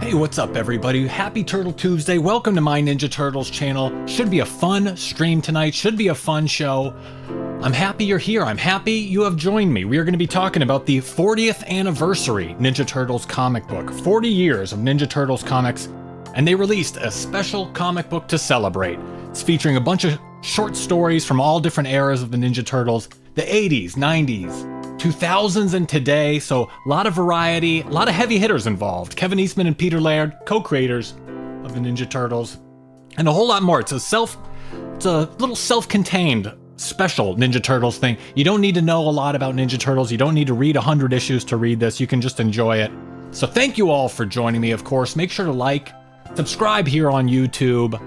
Hey, what's up everybody? Happy Turtle Tuesday. Welcome to my Ninja Turtles channel. Should be a fun stream tonight. Should be a fun show. I'm happy you're here. I'm happy you have joined me. We are going to be talking about the 40th anniversary Ninja Turtles comic book. 40 years of Ninja Turtles comics, and they released a special comic book to celebrate. It's featuring a bunch of short stories from all different eras of the Ninja Turtles. The 80s, 90s, 2000s, and today, so a lot of variety, a lot of heavy hitters involved. Kevin Eastman and Peter Laird, co-creators of the Ninja Turtles, and a whole lot more. It's a little self-contained special Ninja Turtles thing. You don't need to know a lot about Ninja Turtles. You don't need to read 100 issues to read this. You can just enjoy it. So thank you all for joining me, of course. Make sure to like, subscribe here on YouTube,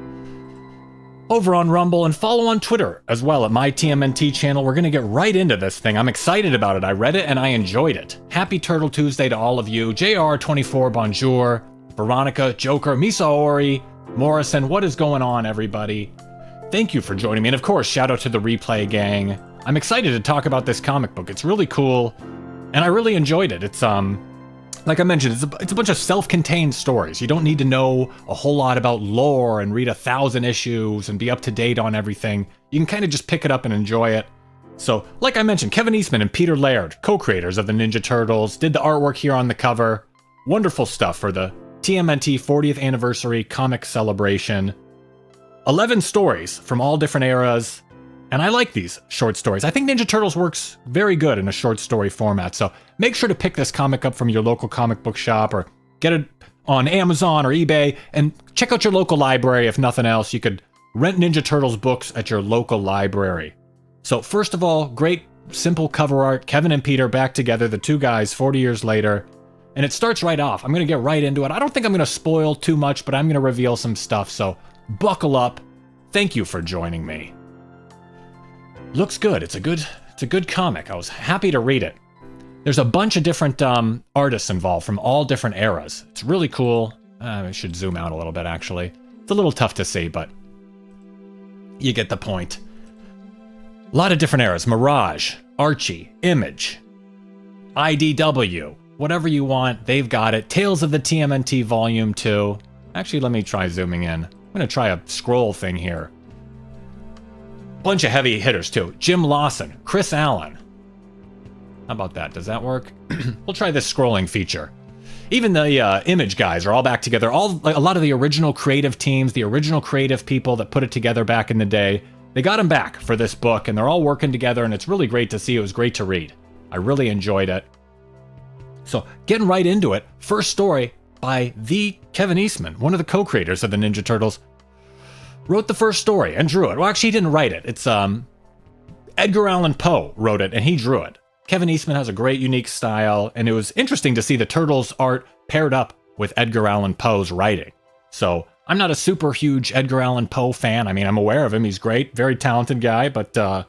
over on Rumble, and follow on Twitter as well at my TMNT channel. We're going to get right into this thing. I'm excited about it. I read it and I enjoyed it. Happy Turtle Tuesday to all of you. JR24, bonjour. Veronica, Joker, Misaori, Morrison, what is going on, everybody? Thank you for joining me. And of course, shout out to the Replay gang. I'm excited to talk about this comic book. It's really cool, and I really enjoyed it. It's, like I mentioned, it's a bunch of self-contained stories. You don't need to know a whole lot about lore and read 1,000 issues and be up to date on everything. You can kind of just pick it up and enjoy it. So, like I mentioned, Kevin Eastman and Peter Laird, co-creators of the Ninja Turtles, did the artwork here on the cover. Wonderful stuff for the TMNT 40th anniversary comic celebration. 11 stories from all different eras. And I like these short stories. I think Ninja Turtles works very good in a short story format, so make sure to pick this comic up from your local comic book shop or get it on Amazon or eBay, and check out your local library if nothing else. You could rent Ninja Turtles books at your local library. So first of all, great simple cover art. Kevin and Peter back together, the two guys 40 years later. And it starts right off. I'm going to get right into it. I don't think I'm going to spoil too much, but I'm going to reveal some stuff, so buckle up. Thank you for joining me. Looks good. It's a good comic. I was happy to read it. There's a bunch of different artists involved from all different eras. It's really cool. I should zoom out a little bit, actually. It's a little tough to see, but you get the point. A lot of different eras. Mirage, Archie, Image, IDW, whatever you want, they've got it. Tales of the TMNT Volume 2. Actually, let me try zooming in. I'm going to try a scroll thing here. Bunch of heavy hitters too. Jim Lawson, Chris Allen. How about that? Does that work? We'll try this scrolling feature. Even the Image guys are all back together. A lot of the original creative teams, the original creative people that put it together back in the day, they got them back for this book, and they're all working together, and it's really great to see. It was great to read. I really enjoyed it. So getting right into it, first story by the Kevin Eastman, one of the co-creators of the Ninja Turtles. Wrote the first story and drew it. Well, actually, he didn't write it. It's Edgar Allan Poe wrote it, and he drew it. Kevin Eastman has a great, unique style, and it was interesting to see the Turtles art paired up with Edgar Allan Poe's writing. So I'm not a super huge Edgar Allan Poe fan. I mean, I'm aware of him. He's great, very talented guy, but I'm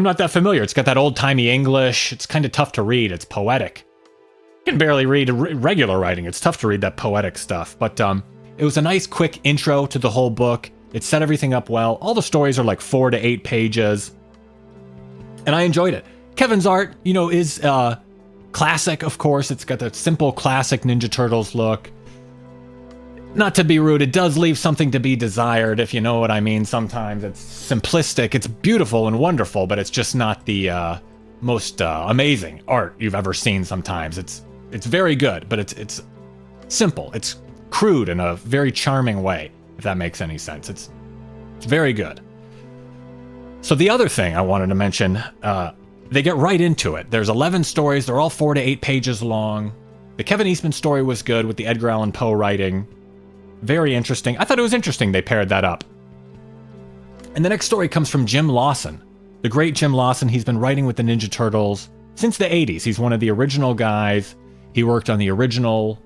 not that familiar. It's got that old-timey English. It's kind of tough to read. It's poetic. I can barely read regular writing. It's tough to read that poetic stuff, but it was a nice, quick intro to the whole book. It set everything up well. All the stories are like 4 to 8 pages. And I enjoyed it. Kevin's art, you know, is classic, of course. It's got that simple, classic Ninja Turtles look. Not to be rude, it does leave something to be desired, if you know what I mean. Sometimes it's simplistic. It's beautiful and wonderful, but it's just not the most amazing art you've ever seen sometimes. It's very good, but it's simple. It's crude in a very charming way, if that makes any sense. It's very good. So the other thing I wanted to mention, they get right into it. There's 11 stories. They're all 4 to 8 pages long. The Kevin Eastman story was good with the Edgar Allan Poe writing. Very interesting. I thought it was interesting they paired that up. And the next story comes from Jim Lawson. The great Jim Lawson. He's been writing with the Ninja Turtles since the 80s. He's one of the original guys. He worked on the original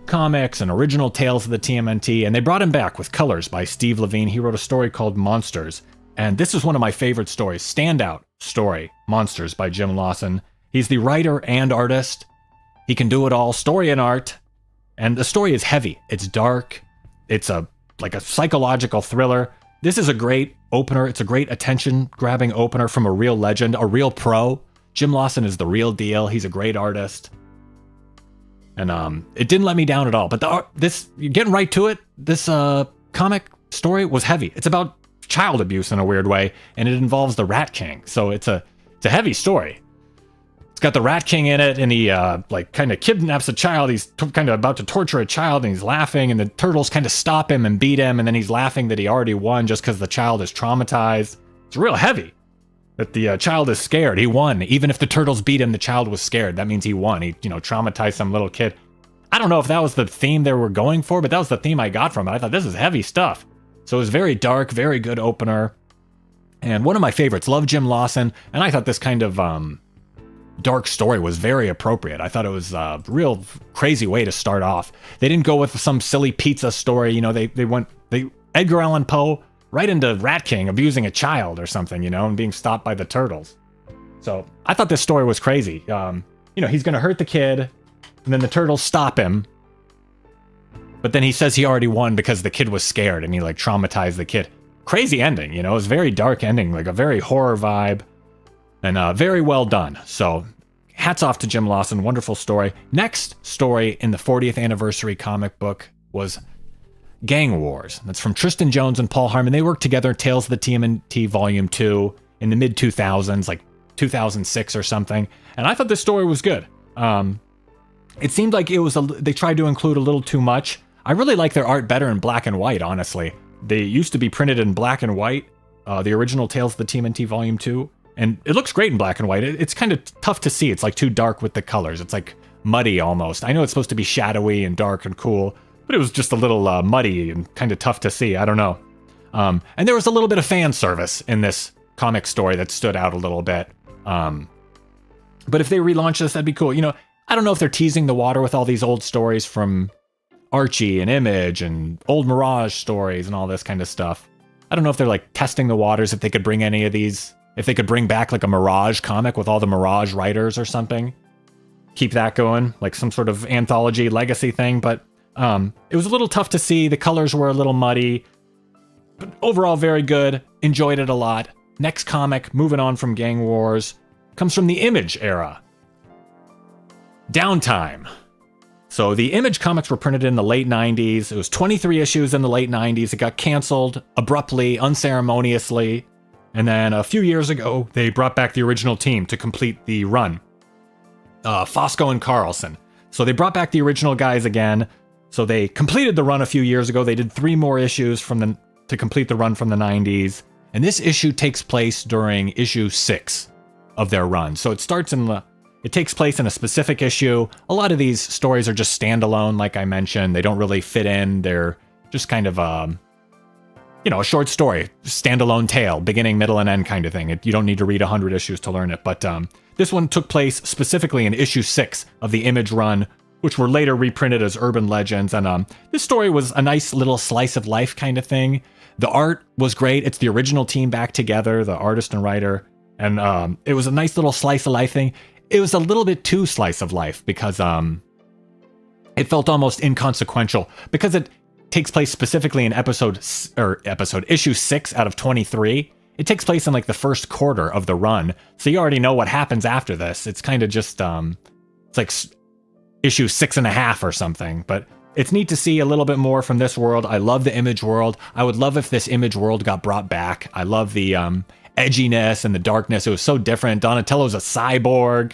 comics and original Tales of the TMNT, and they brought him back with colors by Steve Levine. He wrote a story called Monsters, and this is one of my favorite stories, standout story, Monsters by Jim Lawson. He's the writer and artist. He can do it all, story and art, and the story is heavy. It's dark. It's like a psychological thriller. This is a great opener. It's a great attention-grabbing opener from a real legend, a real pro. Jim Lawson is the real deal. He's a great artist. And it didn't let me down at all. But getting right to it, this comic story was heavy. It's about child abuse in a weird way, and it involves the Rat King. So it's a heavy story. It's got the Rat King in it, and he kind of kidnaps a child. He's kind of about to torture a child, and he's laughing, and the turtles kind of stop him and beat him, and then he's laughing that he already won just because the child is traumatized. It's real heavy. That the child is scared. He won. Even if the turtles beat him, the child was scared. That means he won. He, traumatized some little kid. I don't know if that was the theme they were going for, but that was the theme I got from it. I thought, this is heavy stuff. So it was very dark, very good opener. And one of my favorites, love Jim Lawson. And I thought this kind of dark story was very appropriate. I thought it was a real crazy way to start off. They didn't go with some silly pizza story. They went Edgar Allan Poe right into Rat King abusing a child or something, and being stopped by the turtles. So I thought this story was crazy. He's going to hurt the kid, and then the turtles stop him. But then he says he already won because the kid was scared, and he traumatized the kid. Crazy ending, it was a very dark ending, like a very horror vibe, and very well done. So hats off to Jim Lawson, wonderful story. Next story in the 40th anniversary comic book was Gang Wars. That's from Tristan Jones and Paul Harmon. They worked together, Tales of the TMNT Volume 2, in the mid-2000s, like 2006 or something. And I thought this story was good. It seemed like they tried to include a little too much. I really like their art better in black and white, honestly. They used to be printed in black and white, the original Tales of the TMNT Volume 2. And it looks great in black and white. It's kind of tough to see. It's too dark with the colors. It's muddy almost. I know it's supposed to be shadowy and dark and cool, but it was just a little muddy and kind of tough to see. I don't know. And there was a little bit of fan service in this comic story that stood out a little bit. But if they relaunch this, that'd be cool. I don't know if they're teasing the water with all these old stories from Archie and Image and old Mirage stories and all this kind of stuff. I don't know if they're testing the waters, if they could bring any of these, if they could bring back a Mirage comic with all the Mirage writers or something. Keep that going, some sort of anthology legacy thing. But it was a little tough to see. The colors were a little muddy, but overall very good. Enjoyed it a lot. Next comic, moving on from Gang Wars, comes from the Image era. Downtime. So the Image comics were printed in the late 90s. It was 23 issues in the late 90s. It got canceled abruptly, unceremoniously. And then a few years ago, they brought back the original team to complete the run. Fosco and Carlson. So they brought back the original guys again. So they completed the run a few years ago. They did 3 more issues to complete the run from the 90s. And this issue takes place during issue 6 of their run. So it takes place in a specific issue. A lot of these stories are just standalone, like I mentioned. They don't really fit in. They're just kind of a short story, standalone tale, beginning, middle, and end kind of thing. You don't need to read 100 issues to learn it. But this one took place specifically in issue 6 of the Image run, which were later reprinted as Urban Legends. And this story was a nice little slice of life kind of thing. The art was great. It's the original team back together, the artist and writer. And it was a nice little slice of life thing. It was a little bit too slice of life because it felt almost inconsequential because it takes place specifically in issue 6 out of 23. It takes place in the first quarter of the run. So you already know what happens after this. It's kind of just, it's issue 6.5 or something, but it's neat to see a little bit more from this world. I love the Image world. I would love if this Image world got brought back. I love the edginess and the darkness. It was so different. Donatello's a cyborg.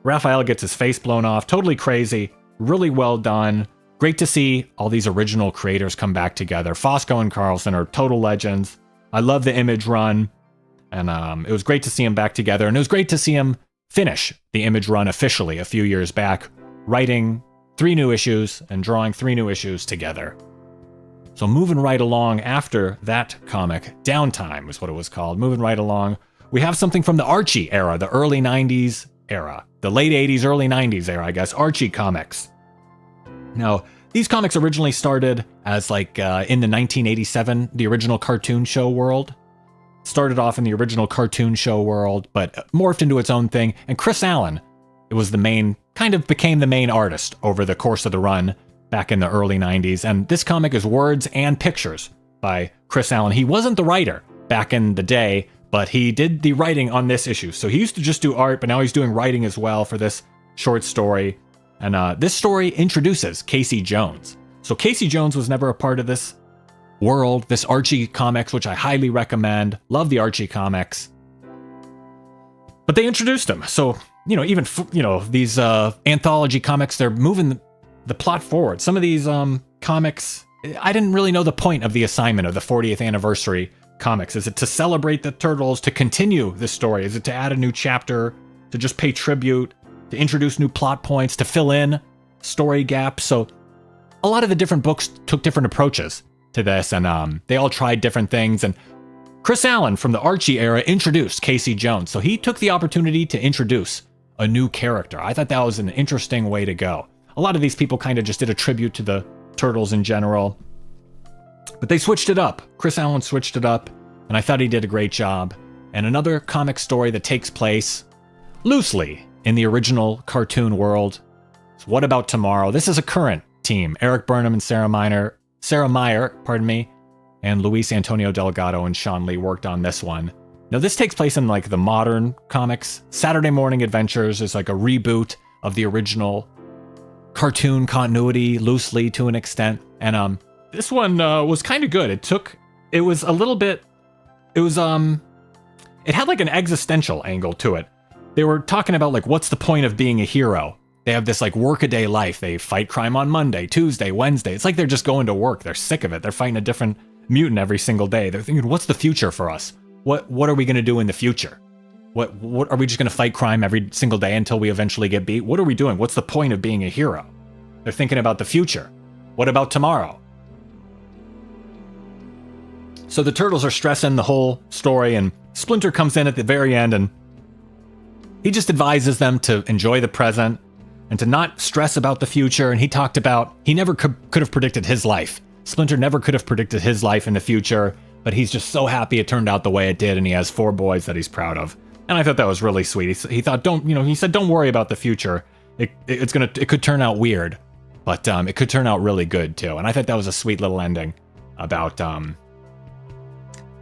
Raphael gets his face blown off. Totally crazy. Really well done. Great to see all these original creators come back together. Fosco and Carlson are total legends. I love the Image run. And it was great to see them back together. And it was great to see them finish the Image run officially a few years back, writing 3 new issues and drawing 3 new issues together. So moving right along after that comic, Downtime is what it was called. Moving right along, we have something from the Archie era, the early 90s era. The late 80s, early 90s era, I guess. Archie comics. Now, these comics originally started as in the 1987, the original cartoon show world. Started off in the original cartoon show world, but morphed into its own thing. And Chris Allen, it was became the main artist over the course of the run back in the early 90s. And this comic is words and pictures by Chris Allen. He wasn't the writer back in the day, but he did the writing on this issue. So he used to just do art, but now he's doing writing as well for this short story. And this story introduces Casey Jones. So Casey Jones was never a part of this world, this Archie comics, which I highly recommend. Love the Archie comics. But they introduced him. So, even, these anthology comics, they're moving the plot forward. Some of these comics, I didn't really know the point of the assignment of the 40th anniversary comics. Is it to celebrate the Turtles, to continue the story? Is it to add a new chapter, to just pay tribute, to introduce new plot points, to fill in story gaps? So a lot of the different books took different approaches to this, and they all tried different things. And Chris Allen from the Archie era introduced Casey Jones. So he took the opportunity to introduce a new character. I thought that was an interesting way to go. A lot of these people kind of just did a tribute to the Turtles in general, but they switched it up. Chris Allen switched it up, and I thought he did a great job. And another comic story that takes place loosely in the original cartoon world. So What About Tomorrow? This is a current team. Eric Burnham and Sarah Meyer, and Luis Antonio Delgado and Sean Lee worked on this one. Now, this takes place in like the modern comics. Saturday Morning Adventures is like a reboot of the original cartoon continuity, loosely to an extent. And this one was kind of good. It had like an existential angle to it. They were talking about like, what's the point of being a hero? They have this like workaday life. They fight crime on Monday, Tuesday, Wednesday. It's like they're just going to work. They're sick of it. They're fighting a different mutant every single day. They're thinking, what's the future for us? What are we going to do in the future? What are we just going to fight crime every single day until we eventually get beat? What are we doing? What's the point of being a hero? They're thinking about the future. What about tomorrow? So the Turtles are stressing the whole story, and Splinter comes in at the very end, and he just advises them to enjoy the present and to not stress about the future. And he talked about he never could have predicted his life. Splinter never could have predicted his life in the future, but he's just so happy it turned out the way it did, and he has 4 boys that he's proud of. And I thought that was really sweet. He thought, he said, don't worry about the future. It could turn out weird, but it could turn out really good too. And I thought that was a sweet little ending about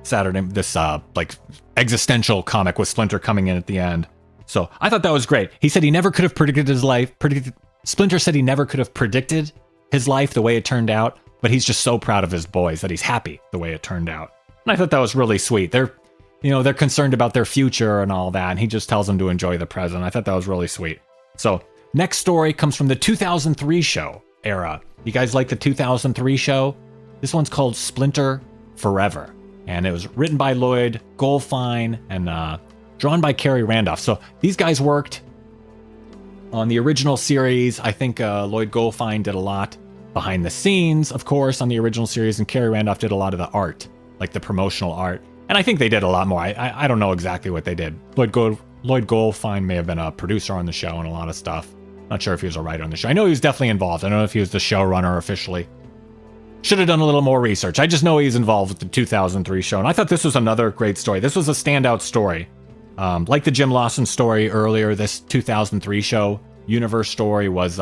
Saturday, this like existential comic with Splinter coming in at the end. So I thought that was great. He said he never could have predicted his life. Splinter said he never could have predicted his life the way it turned out, but he's just so proud of his boys that he's happy the way it turned out. And I thought that was really sweet. They're concerned about their future and all that, and he just tells them to enjoy the present. I thought that was really sweet. So next story comes from the 2003 show era. You guys like the 2003 show? This one's called Splinter Forever, and it was written by Lloyd Goldfine and drawn by Kerry Randolph. So these guys worked on the original series. I think Lloyd Goldfine did a lot behind the scenes, of course, on the original series, and Kerry Randolph did a lot of the art, like the promotional art. And I think they did a lot more. I don't know exactly what they did. Lloyd Goldfine may have been a producer on the show and a lot of stuff. Not sure if he was a writer on the show. I know he was definitely involved. I don't know if he was the showrunner officially. Should have done a little more research. I just know he's involved with the 2003 show. And I thought this was another great story. This was a standout story. Like the Jim Lawson story earlier, this 2003 show universe story was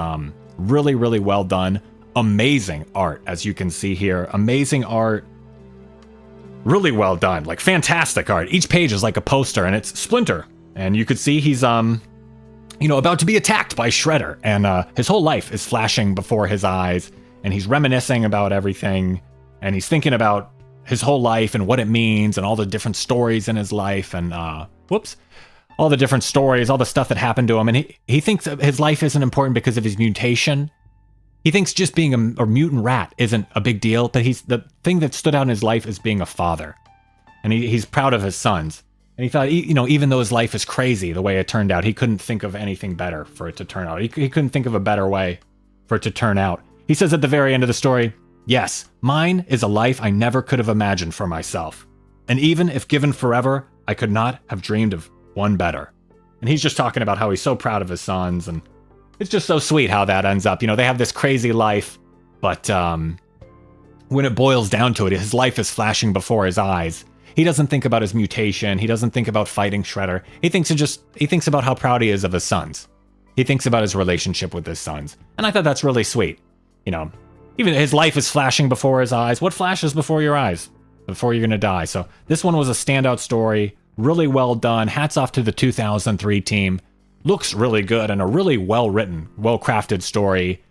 really, really well done. Amazing art, as you can see here. Amazing art. Really well done. Like fantastic art. Each page is like a poster, and it's Splinter. And you could see he's about to be attacked by Shredder, and his whole life is flashing before his eyes, and he's reminiscing about everything, and he's thinking about his whole life and what it means and all the different stories in his life, and all the different stories, all the stuff that happened to him. And he thinks that his life isn't important because of his mutation. He thinks just being a mutant rat isn't a big deal, but the thing that stood out in his life is being a father, and he's proud of his sons. And he thought, even though his life is crazy the way it turned out, he couldn't think of anything better for it to turn out. He couldn't think of a better way for it to turn out. He says at the very end of the story, "Yes, mine is a life I never could have imagined for myself. And even if given forever, I could not have dreamed of one better." And he's just talking about how he's so proud of his sons, and it's just so sweet how that ends up. They have this crazy life, but when it boils down to it, his life is flashing before his eyes. He doesn't think about his mutation. He doesn't think about fighting Shredder. He thinks about how proud he is of his sons. He thinks about his relationship with his sons. And I thought that's really sweet. Even his life is flashing before his eyes. What flashes before your eyes? Before you're going to die. So this one was a standout story. Really well done. Hats off to the 2003 team. looks really good and a really well-written, well-crafted story.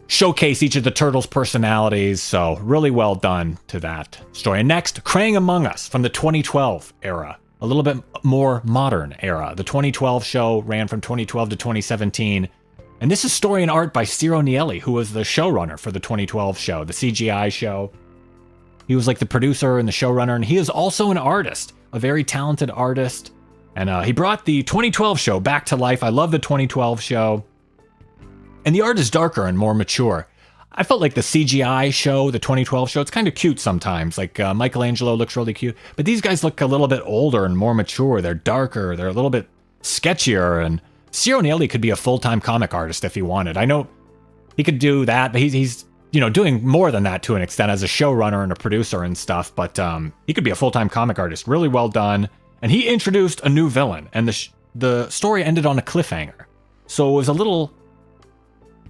Showcase each of the turtles' personalities, so really well done to that story. And next, Krang Among Us from the 2012 era, a little bit more modern era. The 2012 show ran from 2012 to 2017, and this is story and art by Ciro Nieli, who was the showrunner for the 2012 show, the CGI show. He was like the producer and the showrunner, and he is also an artist, a very talented artist, and he brought the 2012 show back to life. I love the 2012 show. And the art is darker and more mature. I felt like the CGI show, the 2012 show, it's kind of cute sometimes. Like Michelangelo looks really cute. But these guys look a little bit older and more mature. They're darker. They're a little bit sketchier. And Ciro Nieli could be a full-time comic artist if he wanted. I know he could do that, but he's doing more than that to an extent as a showrunner and a producer and stuff. But he could be a full-time comic artist. Really well done. And he introduced a new villain. And the story ended on a cliffhanger. So it was a little...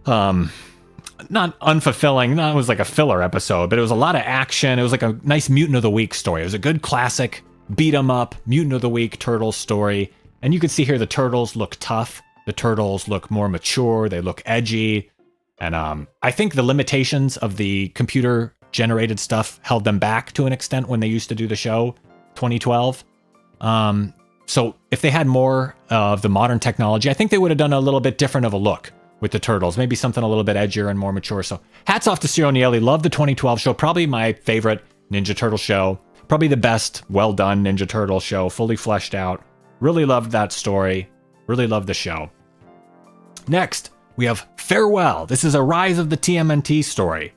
not unfulfilling. No, it was like a filler episode, but it was a lot of action. It was like a nice Mutant of the Week story. It was a good classic beat 'em up Mutant of the Week Turtles story. And you can see here the Turtles look tough. The Turtles look more mature. They look edgy. And I think the limitations of the computer generated stuff held them back to an extent when they used to do the show, 2012. So if they had more of the modern technology, I think they would have done a little bit different of a look with the Turtles, maybe something a little bit edgier and more mature. So hats off to Ciro Nieli. Love the 2012 show. Probably my favorite Ninja Turtle show. Probably the best well done Ninja Turtle show, fully fleshed out. Really loved that story. Really loved the show. Next, we have Farewell. This is a Rise of the TMNT story.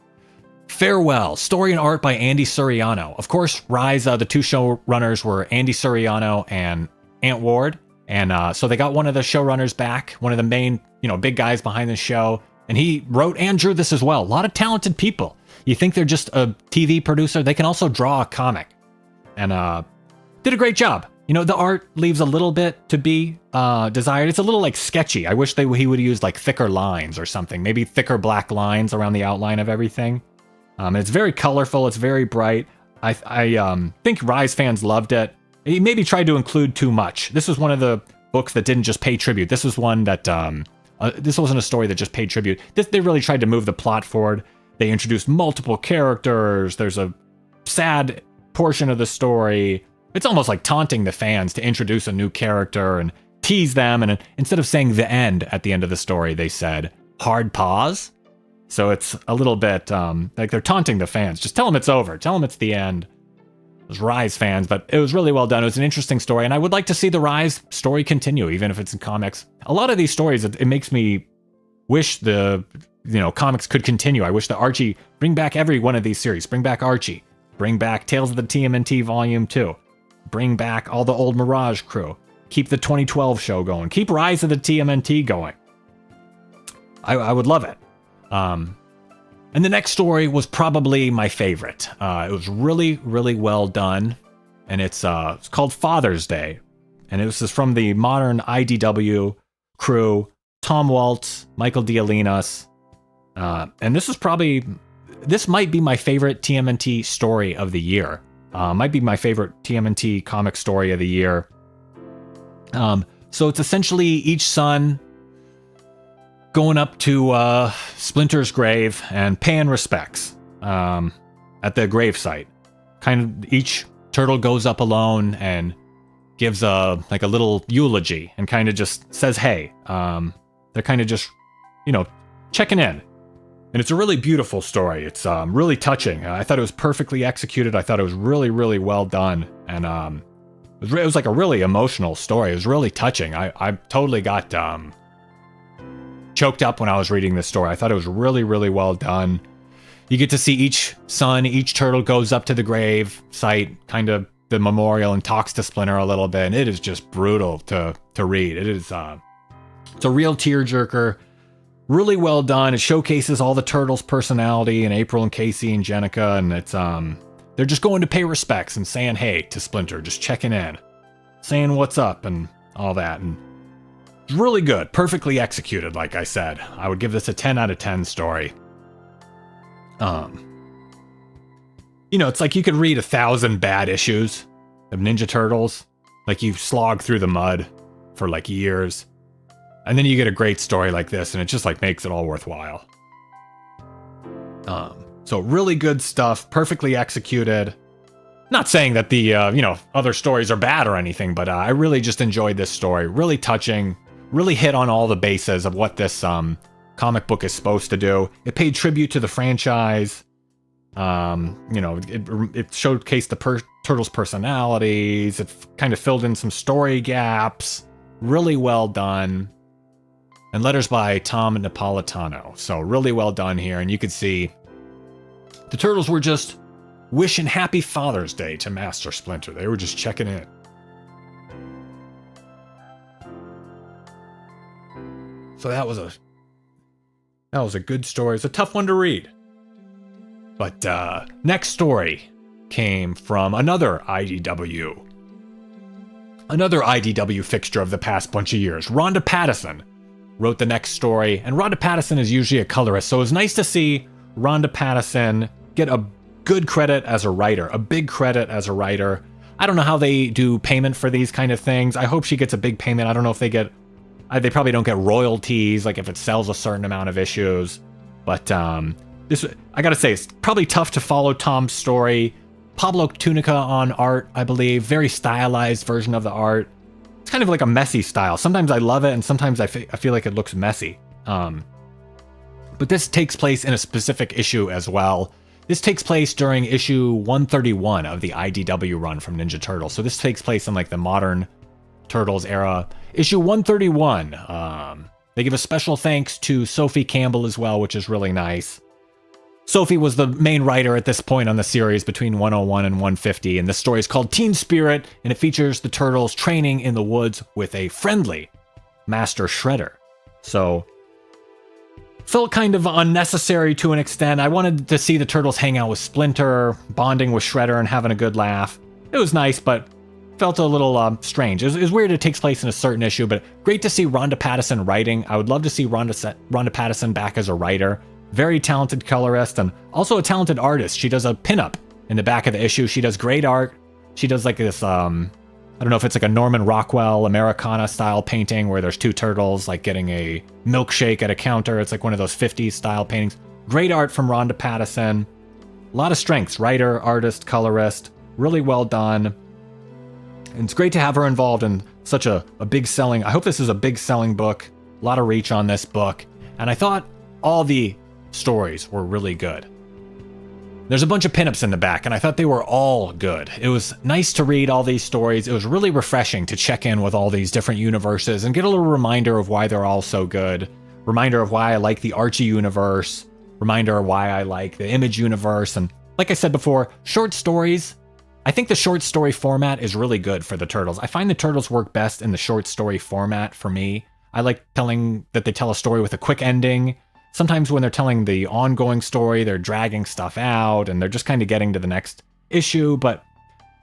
Farewell, story and art by Andy Suriano. Of course, Rise, the two showrunners were Andy Suriano and Ant Ward. And so they got one of the showrunners back, one of the main, big guys behind the show. And he wrote and drew this as well. A lot of talented people. You think they're just a TV producer. They can also draw a comic. And did a great job. The art leaves a little bit to be desired. It's a little like sketchy. I wish he would use like thicker lines or something. Maybe thicker black lines around the outline of everything. It's very colorful. It's very bright. I think Rise fans loved it. He maybe tried to include too much. This was one of the books that didn't just pay tribute. This was one that, this wasn't a story that just paid tribute. They really tried to move the plot forward. They introduced multiple characters. There's a sad portion of the story. It's almost like taunting the fans to introduce a new character and tease them. And instead of saying the end at the end of the story, they said hard pause. So it's a little bit like they're taunting the fans. Just tell them it's over. Tell them it's the end. Was Rise fans, but it was really well done. It was an interesting story, and I would like to see the Rise story continue, even if it's in comics. A lot of these stories, it makes me wish the comics could continue. I wish that Archie bring back every one of these series. Bring back Archie. Bring back Tales of the TMNT Volume 2. Bring back all the old Mirage crew. Keep the 2012 show going. Keep Rise of the TMNT going. I would love it. And the next story was probably my favorite. It was really, really well done. And it's called Father's Day. And this is from the modern IDW crew, Tom Waltz, Michael Dialinas. And this might be my favorite TMNT story of the year. Might be my favorite TMNT comic story of the year. So it's essentially each son going up to Splinter's grave and paying respects at the gravesite. Kind of each turtle goes up alone and gives a little eulogy and kind of just says, hey. They're kind of just, checking in. And it's a really beautiful story. It's really touching. I thought it was perfectly executed. I thought it was really, really well done. And it was like a really emotional story. It was really touching. I totally got choked up when I was reading this story. I thought it was really, really well done. You get to see each son, each turtle goes up to the grave site, kind of the memorial, and talks to Splinter a little bit. And it is just brutal to read. It is it's a real tearjerker. Really well done. It showcases all the turtles' personality, and April and Casey and Jenica, and it's they're just going to pay respects and saying hey to Splinter, just checking in, saying what's up and all that. And it's really good, perfectly executed. Like I said, I would give this a 10 out of 10 story. It's like you could read 1,000 bad issues of Ninja Turtles, like you slog through the mud for like years. And then you get a great story like this, and it just like makes it all worthwhile. So really good stuff, perfectly executed. Not saying that the other stories are bad or anything, but I really just enjoyed this story. Really touching, really hit on all the bases of what this comic book is supposed to do. It paid tribute to the franchise. It showcased the Turtles' personalities. It kind of filled in some story gaps. Really well done. And letters by Tom Napolitano. So really well done here. And you could see the Turtles were just wishing Happy Father's Day to Master Splinter. They were just checking in. So that was a good story. It's a tough one to read. But next story came from another IDW. Another IDW fixture of the past bunch of years. Rhonda Pattison wrote the next story. And Rhonda Pattison is usually a colorist. So it was nice to see Rhonda Pattison get a good credit as a writer. A big credit as a writer. I don't know how they do payment for these kind of things. I hope she gets a big payment. I don't know if they get... They probably don't get royalties, like if it sells a certain amount of issues. But this, I gotta say, it's probably tough to follow Tom's story. Pablo Tunica on art, I believe. Very stylized version of the art. It's kind of like a messy style. Sometimes I love it, and sometimes I feel like it looks messy. But this takes place in a specific issue as well. This takes place during issue 131 of the IDW run from Ninja Turtles. So this takes place in like the modern Turtles era. Issue 131. They give a special thanks to Sophie Campbell as well, which is really nice. Sophie was the main writer at this point on the series between 101 and 150, and this story is called Teen Spirit, and it features the Turtles training in the woods with a friendly Master Shredder. So, felt kind of unnecessary to an extent. I wanted to see the Turtles hang out with Splinter, bonding with Shredder, and having a good laugh. It was nice, but felt a little strange. It was weird it takes place in a certain issue, but great to see Rhonda Pattison writing. I would love to see Rhonda Pattison back as a writer. Very talented colorist and also a talented artist. She does a pinup in the back of the issue. She does great art. She does like this, I don't know if it's like a Norman Rockwell Americana style painting where there's two turtles like getting a milkshake at a counter. It's like one of those 50s style paintings. Great art from Rhonda Pattison. A lot of strengths. Writer, artist, colorist. Really well done. And it's great to have her involved in such a big selling... I hope this is a big selling book. A lot of reach on this book. And I thought all the stories were really good. There's a bunch of pinups in the back, and I thought they were all good. It was nice to read all these stories. It was really refreshing to check in with all these different universes and get a little reminder of why they're all so good. Reminder of why I like the Archie universe. Reminder of why I like the Image universe. And like I said before, short stories. I think the short story format is really good for the Turtles. I find the Turtles work best in the short story format for me. I like that they tell a story with a quick ending. Sometimes when they're telling the ongoing story, they're dragging stuff out and they're just kind of getting to the next issue. But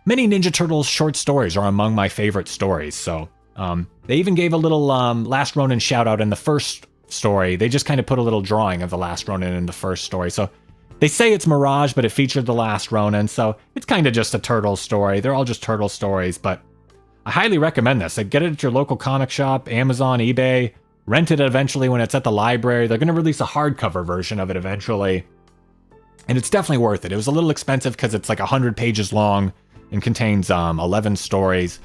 many Ninja Turtles short stories are among my favorite stories. So they even gave a little Last Ronin shout out in the first story. They just kind of put a little drawing of the Last Ronin in the first story. So they say it's Mirage, but it featured the Last Ronin. So it's kind of just a Turtles story. They're all just Turtle stories, but I highly recommend this. Get it at your local comic shop, Amazon, eBay. Rent it eventually when it's at the library. They're going to release a hardcover version of it eventually. And it's definitely worth it. It was a little expensive because it's like 100 pages long and contains 11 stories.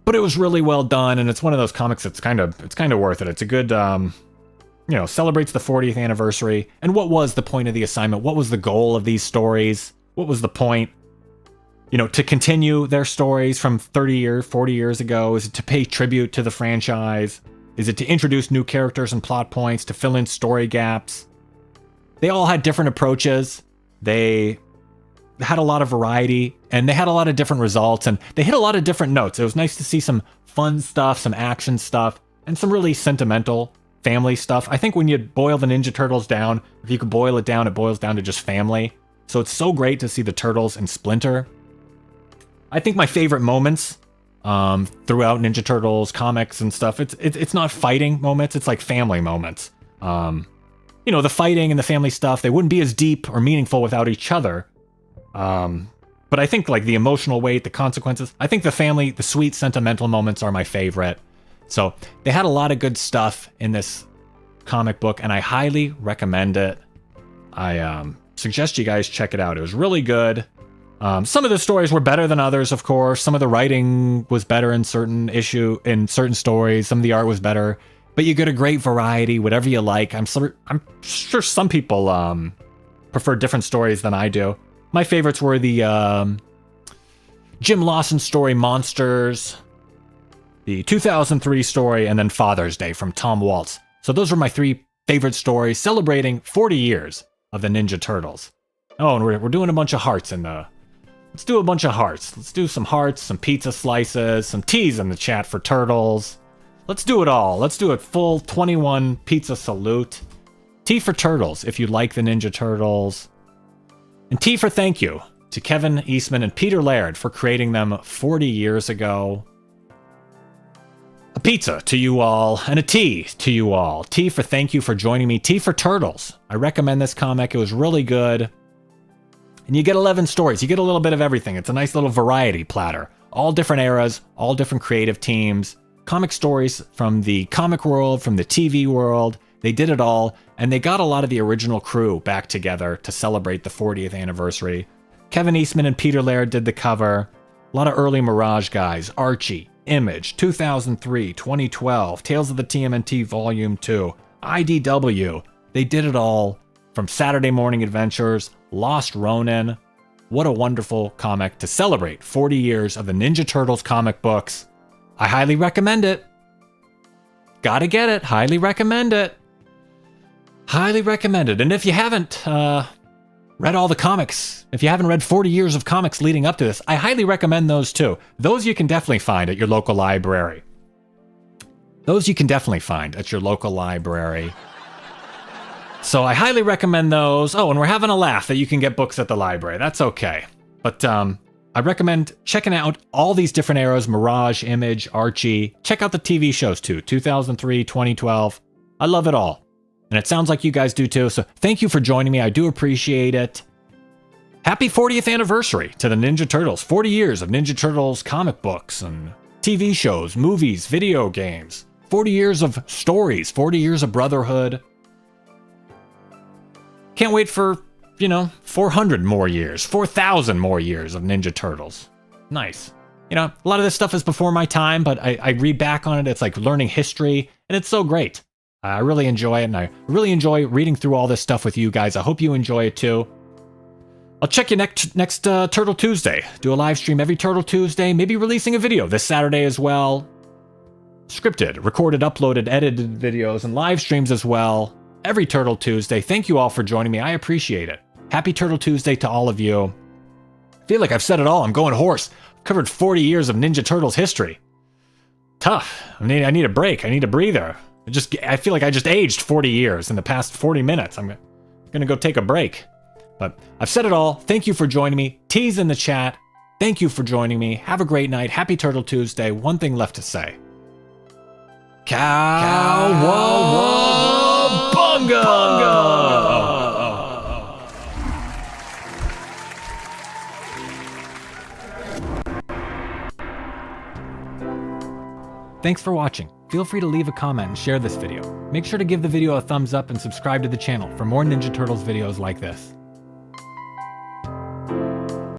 But it was really well done, and it's one of those comics that's kind of worth it. It's a good, celebrates the 40th anniversary. And what was the point of the assignment? What was the goal of these stories? What was the point? To continue their stories from 30 years, 40 years ago? Is it to pay tribute to the franchise? Is it to introduce new characters and plot points, to fill in story gaps? They all had different approaches. They had a lot of variety, and they had a lot of different results, and they hit a lot of different notes. It was nice to see some fun stuff, some action stuff, and some really sentimental family stuff. I think when you boil the Ninja Turtles down, if you could boil it down, it boils down to just family. So it's so great to see the Turtles and Splinter. I think my favorite moments throughout Ninja Turtles comics and stuff, it's not fighting moments, it's like family moments. The fighting and the family stuff, they wouldn't be as deep or meaningful without each other. But I think like the emotional weight, the consequences, I think the family, the sweet sentimental moments are my favorite. So they had a lot of good stuff in this comic book, and I highly recommend it. I suggest you guys check it out. It was really good. Some of the stories were better than others, of course. Some of the writing was better in certain stories. Some of the art was better, but you get a great variety, whatever you like. I'm sure some people prefer different stories than I do. My favorites were the Jim Lawson story, Monsters, the 2003 story, and then Father's Day from Tom Waltz. So those were my 3 favorite stories celebrating 40 years of the Ninja Turtles. Oh, and we're doing a bunch of hearts in the... Let's do a bunch of hearts. Let's do some hearts, some pizza slices, some T's in the chat for turtles. Let's do it all. Let's do it full 21 pizza salute. T for turtles if you like the Ninja Turtles. And T for thank you to Kevin Eastman and Peter Laird for creating them 40 years ago. A pizza to you all, and a T to you all. T for thank you for joining me. T for turtles. I recommend this comic. It was really good. And you get 11 stories. You get a little bit of everything. It's a nice little variety platter. All different eras, all different creative teams. Comic stories from the comic world, from the TV world. They did it all, and they got a lot of the original crew back together to celebrate the 40th anniversary. Kevin Eastman and Peter Laird did the cover. A lot of early Mirage guys. Archie, Image, 2003, 2012, Tales of the TMNT Volume 2, IDW. They did it all. From Saturday Morning Adventures, Lost Ronin. What a wonderful comic to celebrate 40 years of the Ninja Turtles comic books. I highly recommend it. Gotta get it. Highly recommend it. Highly recommend it. And if you haven't read all the comics, if you haven't read 40 years of comics leading up to this, I highly recommend those too. Those you can definitely find at your local library. So I highly recommend those. Oh, and we're having a laugh that you can get books at the library. That's okay. But I recommend checking out all these different eras, Mirage, Image, Archie. Check out the TV shows too, 2003, 2012. I love it all. And it sounds like you guys do too. So thank you for joining me. I do appreciate it. Happy 40th anniversary to the Ninja Turtles. 40 years of Ninja Turtles comic books and TV shows, movies, video games. 40 years of stories, 40 years of brotherhood. Can't wait for, 400 more years, 4,000 more years of Ninja Turtles. Nice. A lot of this stuff is before my time, but I read back on it. It's like learning history, and it's so great. I really enjoy it, and I really enjoy reading through all this stuff with you guys. I hope you enjoy it too. I'll check you next Turtle Tuesday. Do a live stream every Turtle Tuesday, maybe releasing a video this Saturday as well. Scripted, recorded, uploaded, edited videos, and live streams as well. Every Turtle Tuesday. Thank you all for joining me. I appreciate it. Happy Turtle Tuesday to all of you. I feel like I've said it all. I'm going hoarse. I've covered 40 years of Ninja Turtles history. Tough. I need a break. I need a breather. I feel like I just aged 40 years in the past 40 minutes. I'm going to go take a break. But I've said it all. Thank you for joining me. T's in the chat. Thank you for joining me. Have a great night. Happy Turtle Tuesday. One thing left to say. Cowabunga! Thanks for watching. Feel free to leave a comment and share this video. Make sure to give the video a thumbs up and subscribe to the channel for more Ninja Turtles videos like this.